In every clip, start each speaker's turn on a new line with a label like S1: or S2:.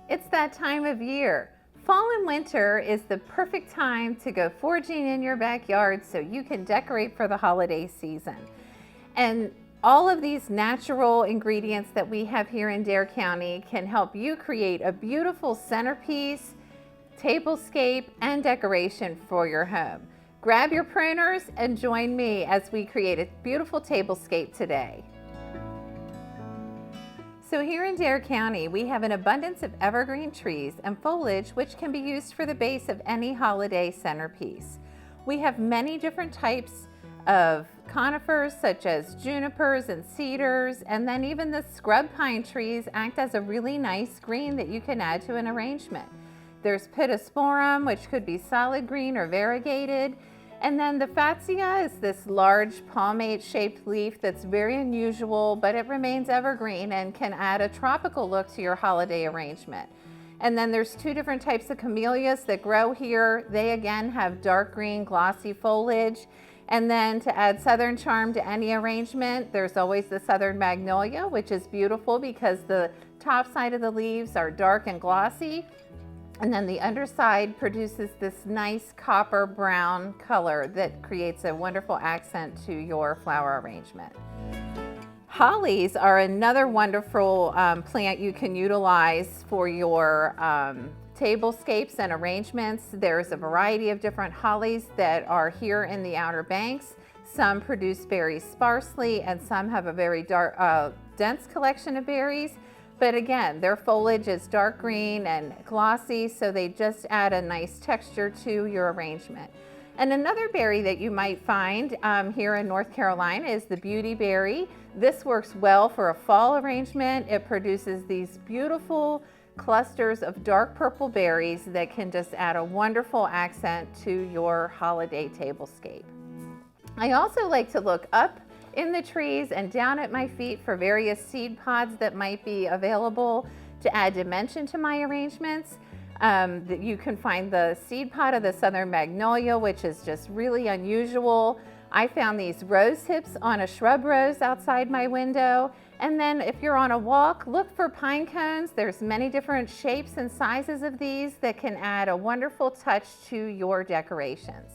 S1: It's that time of year. Fall and winter is the perfect time to go foraging in your backyard so you can decorate for the holiday season. And all of these natural ingredients that we have here in Dare County can help you create a beautiful centerpiece, tablescape, and decoration for your home. Grab your pruners and join me as we create a beautiful tablescape today. So here in Dare County, we have an abundance of evergreen trees and foliage which can be used for the base of any holiday centerpiece. We have many different types of conifers such as junipers and cedars, and then even the scrub pine trees act as a really nice green that you can add to an arrangement. There's pittosporum, which could be solid green or variegated. And then the fatsia is this large palmate-shaped leaf that's very unusual, but it remains evergreen and can add a tropical look to your holiday arrangement. And then there's two different types of camellias that grow here. They again have dark green, glossy foliage. And then to add southern charm to any arrangement, there's always the southern magnolia, which is beautiful because the top side of the leaves are dark and glossy. And then the underside produces this nice copper brown color that creates a wonderful accent to your flower arrangement. Hollies are another wonderful plant you can utilize for your tablescapes and arrangements. There's a variety of different hollies that are here in the Outer Banks. Some produce berries sparsely and some have a very dense collection of berries. But again, their foliage is dark green and glossy, so they just add a nice texture to your arrangement. And another berry that you might find here in North Carolina is the beauty berry. This works well for a fall arrangement. It produces these beautiful clusters of dark purple berries that can just add a wonderful accent to your holiday tablescape. I also like to look up in the trees and down at my feet for various seed pods that might be available to add dimension to my arrangements. That you can find the seed pod of the southern magnolia, which is just really unusual. I found these rose hips on a shrub rose outside my window. And then if you're on a walk, look for pine cones. There's many different shapes and sizes of these that can add a wonderful touch to your decorations.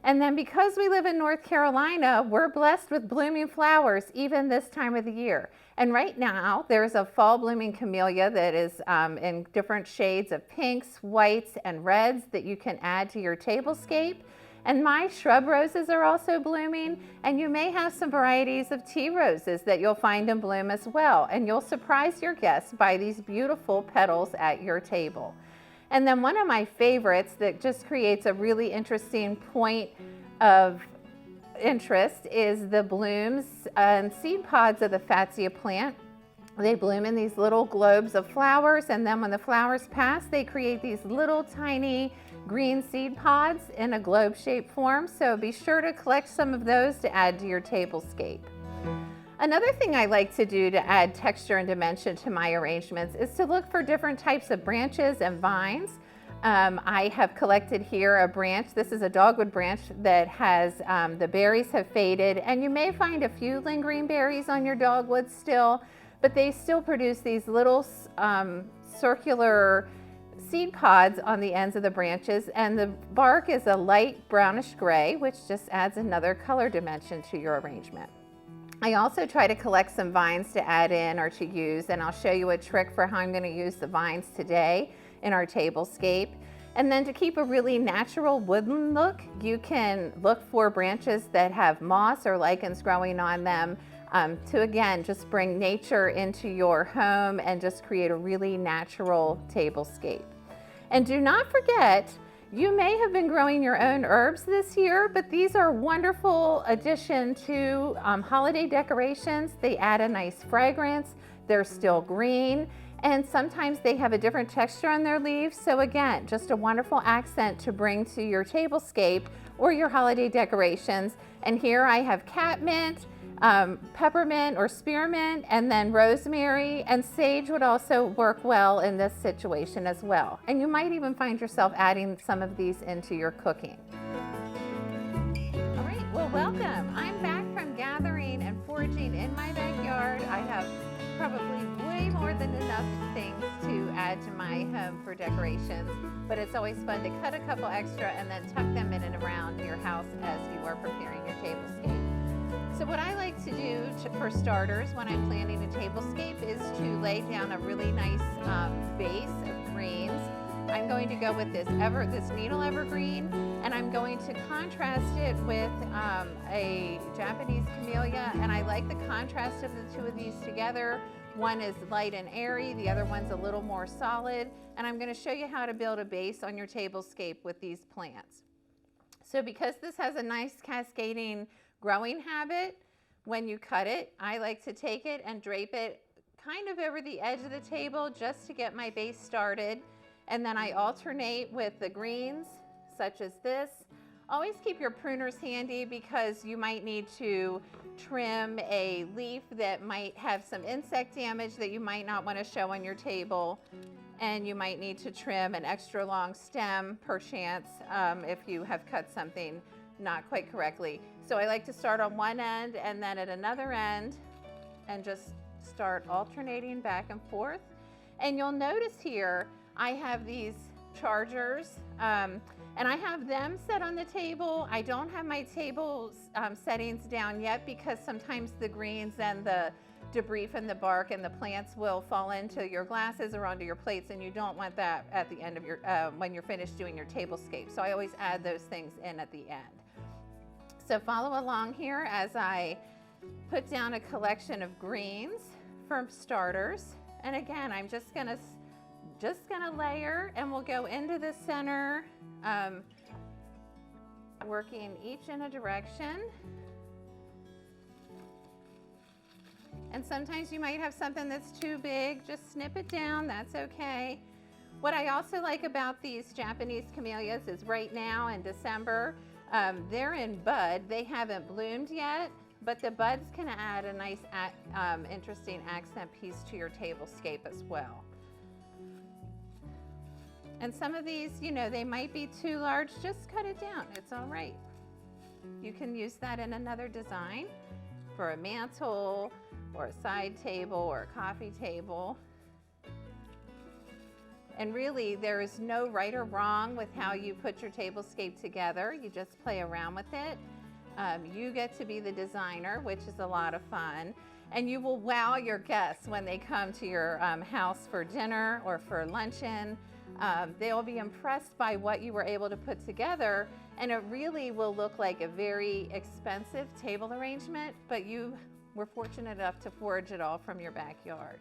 S1: And then because we live in North Carolina, we're blessed with blooming flowers even this time of the year. And right now, there's a fall blooming camellia that is in different shades of pinks, whites, and reds that you can add to your tablescape. And my shrub roses are also blooming, and you may have some varieties of tea roses that you'll find in bloom as well. And you'll surprise your guests by these beautiful petals at your table. And then one of my favorites that just creates a really interesting point of interest is the blooms and seed pods of the fatsia plant. They bloom in these little globes of flowers, and then when the flowers pass, they create these little tiny green seed pods in a globe-shaped form. So be sure to collect some of those to add to your tablescape. Another thing I like to do to add texture and dimension to my arrangements is to look for different types of branches and vines. I have collected here a branch. This is a dogwood branch that has, the berries have faded, and you may find a few lingering berries on your dogwood still, but they still produce these little circular seed pods on the ends of the branches, and the bark is a light brownish gray, which just adds another color dimension to your arrangement. I also try to collect some vines to add in or to use, and I'll show you a trick for how I'm going to use the vines today in our tablescape. And then to keep a really natural woodland look, you can look for branches that have moss or lichens growing on them to again just bring nature into your home and just create a really natural tablescape. And do not forget, you may have been growing your own herbs this year, but these are a wonderful addition to holiday decorations. They add a nice fragrance. They're still green, and sometimes they have a different texture on their leaves. So again, just a wonderful accent to bring to your tablescape or your holiday decorations. And here I have catmint, peppermint or spearmint, and then rosemary, and sage would also work well in this situation as well. And you might even find yourself adding some of these into your cooking. All right, well, welcome. I'm back from gathering and foraging in my backyard. I have probably way more than enough things to add add to my home for decorations, but it's always fun to cut a couple extra and then tuck them in and around your house as you are preparing your tablescape. So what I like to do for starters when I'm planning a tablescape is to lay down a really nice base of greens. I'm going to go with this needle evergreen, and I'm going to contrast it with a Japanese camellia, and I like the contrast of the two of these together. One is light and airy, the other one's a little more solid, and I'm going to show you how to build a base on your tablescape with these plants. So because this has a nice cascading growing habit, when you cut it, I like to take it and drape it kind of over the edge of the table just to get my base started. And then I alternate with the greens, such as this. Always keep your pruners handy because you might need to trim a leaf that might have some insect damage that you might not want to show on your table. And you might need to trim an extra long stem, perchance, if you have cut something not quite correctly. So I like to start on one end and then at another end and just start alternating back and forth. And you'll notice here, I have these chargers, and I have them set on the table. I don't have my table settings down yet because sometimes the greens and the debris from the bark and the plants will fall into your glasses or onto your plates, and you don't want that at the end of your, when you're finished doing your tablescape. So I always add those things in at the end. So follow along here as I put down a collection of greens for starters. And again, I'm just gonna layer, and we'll go into the center, working each in a direction. And sometimes you might have something that's too big, just snip it down, that's okay. What I also like about these Japanese camellias is right now in December, they're in bud. They haven't bloomed yet, but the buds can add a nice, interesting accent piece to your tablescape as well. And some of these, you know, they might be too large, just cut it down, it's all right. You can use that in another design for a mantle or a side table or a coffee table. And really, there is no right or wrong with how you put your tablescape together. You just play around with it. You get to be the designer, which is a lot of fun. And you will wow your guests when they come to your house for dinner or for luncheon. They'll be impressed by what you were able to put together, and it really will look like a very expensive table arrangement, but you were fortunate enough to forage it all from your backyard.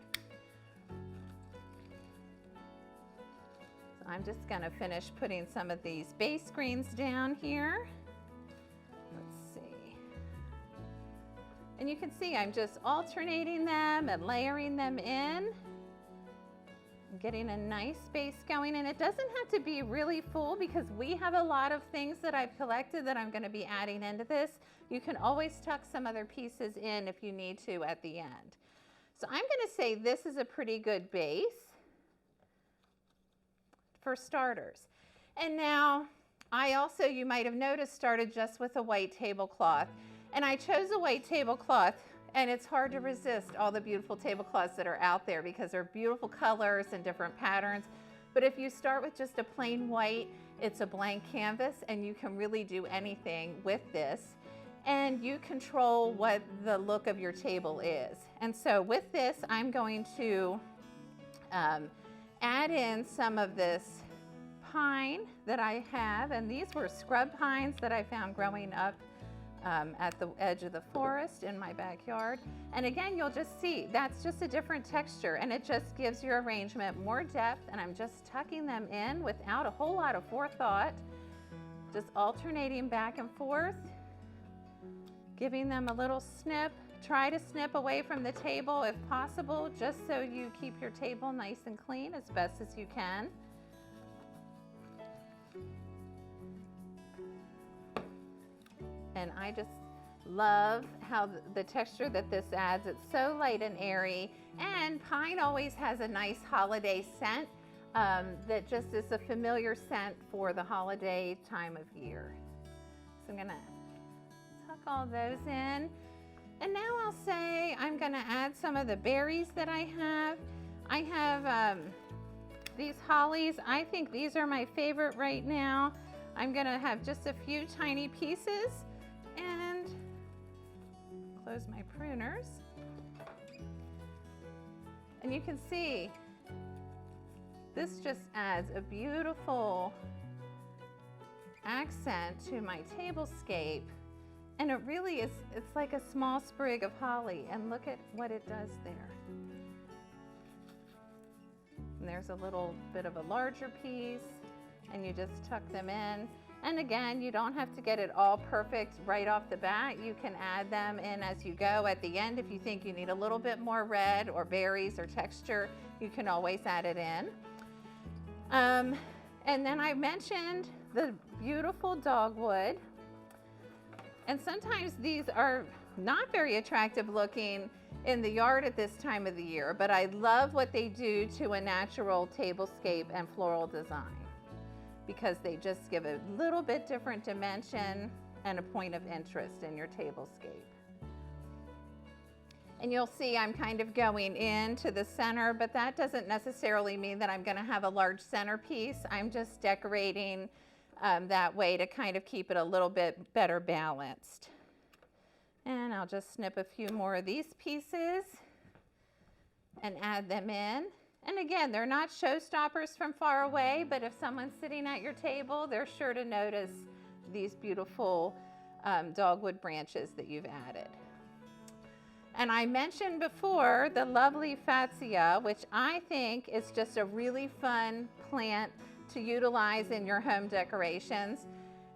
S1: So I'm just going to finish putting some of these base greens down here. Let's see. And you can see I'm just alternating them and layering them in. Getting a nice base going, and it doesn't have to be really full because we have a lot of things that I've collected that I'm going to be adding into this. You can always tuck some other pieces in if you need to at the end. So I'm going to say this is a pretty good base for starters. And now I also, you might have noticed, started just with a white tablecloth, and I chose a white tablecloth. And it's hard to resist all the beautiful tablecloths that are out there because they're beautiful colors and different patterns. But if you start with just a plain white, it's a blank canvas, and you can really do anything with this. And you control what the look of your table is. And so with this, I'm going to add in some of this pine that I have. And these were scrub pines that I found growing up at the edge of the forest in my backyard. And again, you'll just see that's just a different texture, and it just gives your arrangement more depth. And I'm just tucking them in without a whole lot of forethought, just alternating back and forth, giving them a little snip. Try to snip away from the table if possible, just so you keep your table nice and clean as best as you can. And I just love how the texture that this adds. It's so light and airy, and pine always has a nice holiday scent that just is a familiar scent for the holiday time of year. So I'm gonna tuck all those in. And now I'll say I'm gonna add some of the berries that I have. I have these hollies, I think these are my favorite right now. I'm gonna have just a few tiny pieces and close my pruners. And you can see, this just adds a beautiful accent to my tablescape. And it really is, it's like a small sprig of holly, and look at what it does there. And there's a little bit of a larger piece, and you just tuck them in. And again, you don't have to get it all perfect right off the bat. You can add them in as you go at the end. If you think you need a little bit more red or berries or texture, you can always add it in. And then I mentioned the beautiful dogwood. And sometimes these are not very attractive looking in the yard at this time of the year, but I love what they do to a natural tablescape and floral design, because they just give a little bit different dimension and a point of interest in your tablescape. And you'll see I'm kind of going into the center, but that doesn't necessarily mean that I'm gonna have a large centerpiece. I'm just decorating that way to kind of keep it a little bit better balanced. And I'll just snip a few more of these pieces and add them in. And again, they're not showstoppers from far away, but if someone's sitting at your table, they're sure to notice these beautiful dogwood branches that you've added. And I mentioned before the lovely Fatsia, which I think is just a really fun plant to utilize in your home decorations.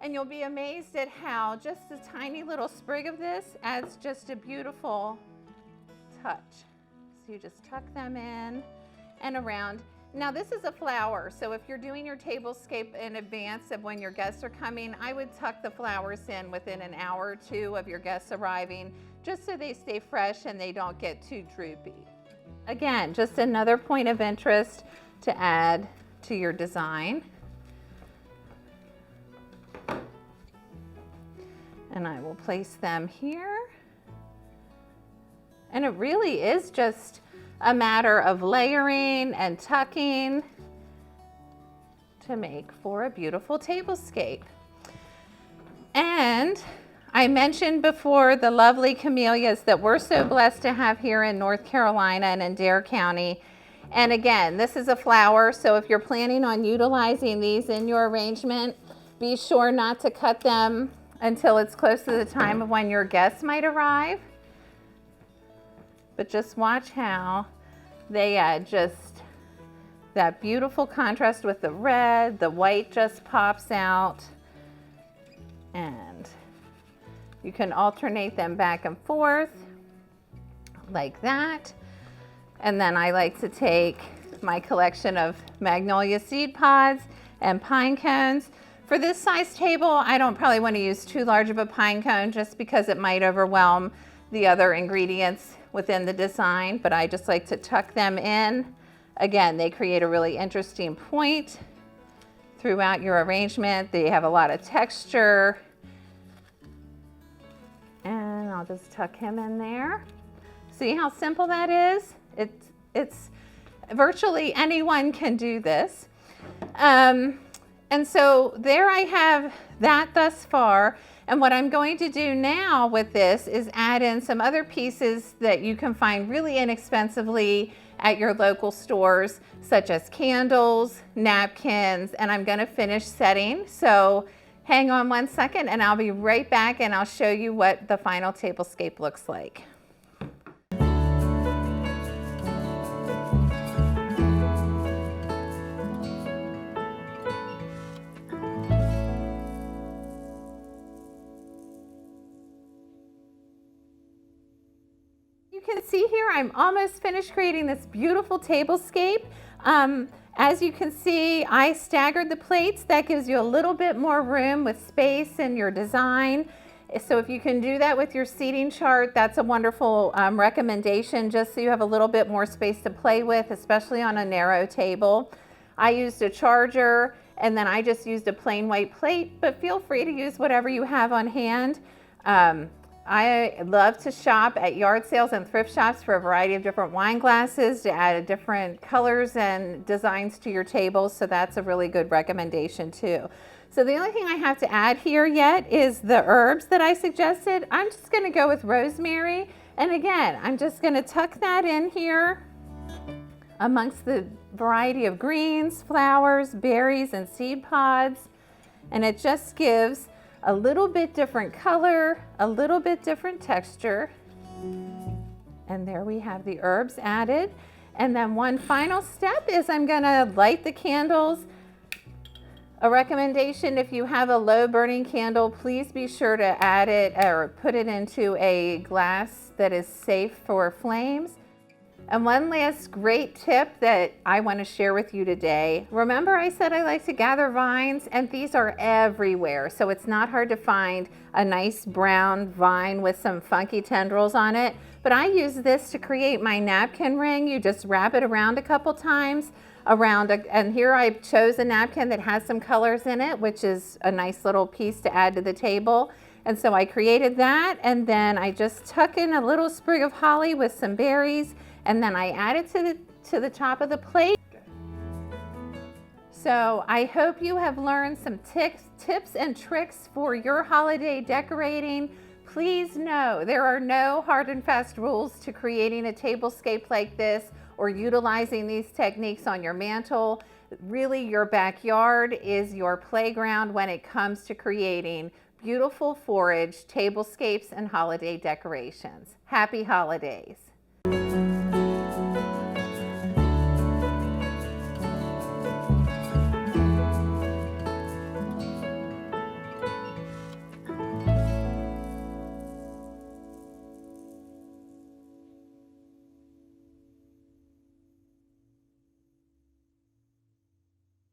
S1: And you'll be amazed at how just a tiny little sprig of this adds just a beautiful touch. So you just tuck them in and around. Now this is a flower, so if you're doing your tablescape in advance of when your guests are coming, I would tuck the flowers in within an hour or two of your guests arriving, just so they stay fresh and they don't get too droopy. Again, just another point of interest to add to your design. And I will place them here. And it really is just a matter of layering and tucking to make for a beautiful tablescape. And I mentioned before the lovely camellias that we're so blessed to have here in North Carolina and in Dare County. And again, this is a flower, so if you're planning on utilizing these in your arrangement, be sure not to cut them until it's close to the time of when your guests might arrive. But just watch how they add just that beautiful contrast with the red. The white just pops out. And you can alternate them back and forth like that. And then I like to take my collection of magnolia seed pods and pine cones. For this size table, I don't probably want to use too large of a pine cone just because it might overwhelm the other ingredients within the design, but I just like to tuck them in. Again, they create a really interesting point throughout your arrangement. They have a lot of texture. And I'll just tuck him in there. See how simple that is? It's virtually anyone can do this. And so there I have that thus far. And what I'm going to do now with this is add in some other pieces that you can find really inexpensively at your local stores, such as candles, napkins, and I'm going to finish setting. So hang on one second and I'll be right back and I'll show you what the final tablescape looks like. You can see here I'm almost finished creating this beautiful tablescape. As you can see, I staggered the plates. That gives you a little bit more room with space in your design. So if you can do that with your seating chart, that's a wonderful recommendation, just so you have a little bit more space to play with, especially on a narrow table. I used a charger and then I just used a plain white plate, but feel free to use whatever you have on hand. I love to shop at yard sales and thrift shops for a variety of different wine glasses to add different colors and designs to your tables. So that's a really good recommendation too. So the only thing I have to add here yet is the herbs that I suggested. I'm just going to go with rosemary. And again, I'm just going to tuck that in here amongst the variety of greens, flowers, berries, and seed pods. And it just gives a little bit different color, a little bit different texture. And there we have the herbs added. And then one final step is I'm gonna light the candles. A recommendation, if you have a low burning candle, please be sure to add it or put it into a glass that is safe for flames. And one last great tip that I want to share with you today. Remember I said I like to gather vines, and these are everywhere. So it's not hard to find a nice brown vine with some funky tendrils on it. But I use this to create my napkin ring. You just wrap it around a couple times and here I chose a napkin that has some colors in it, which is a nice little piece to add to the table. And so I created that, and then I just tuck in a little sprig of holly with some berries, and then I add it to the top of the plate. So I hope you have learned some tips and tricks for your holiday decorating. Please know there are no hard and fast rules to creating a tablescape like this or utilizing these techniques on your mantle. Really, your backyard is your playground when it comes to creating beautiful forage tablescapes and holiday decorations. Happy holidays.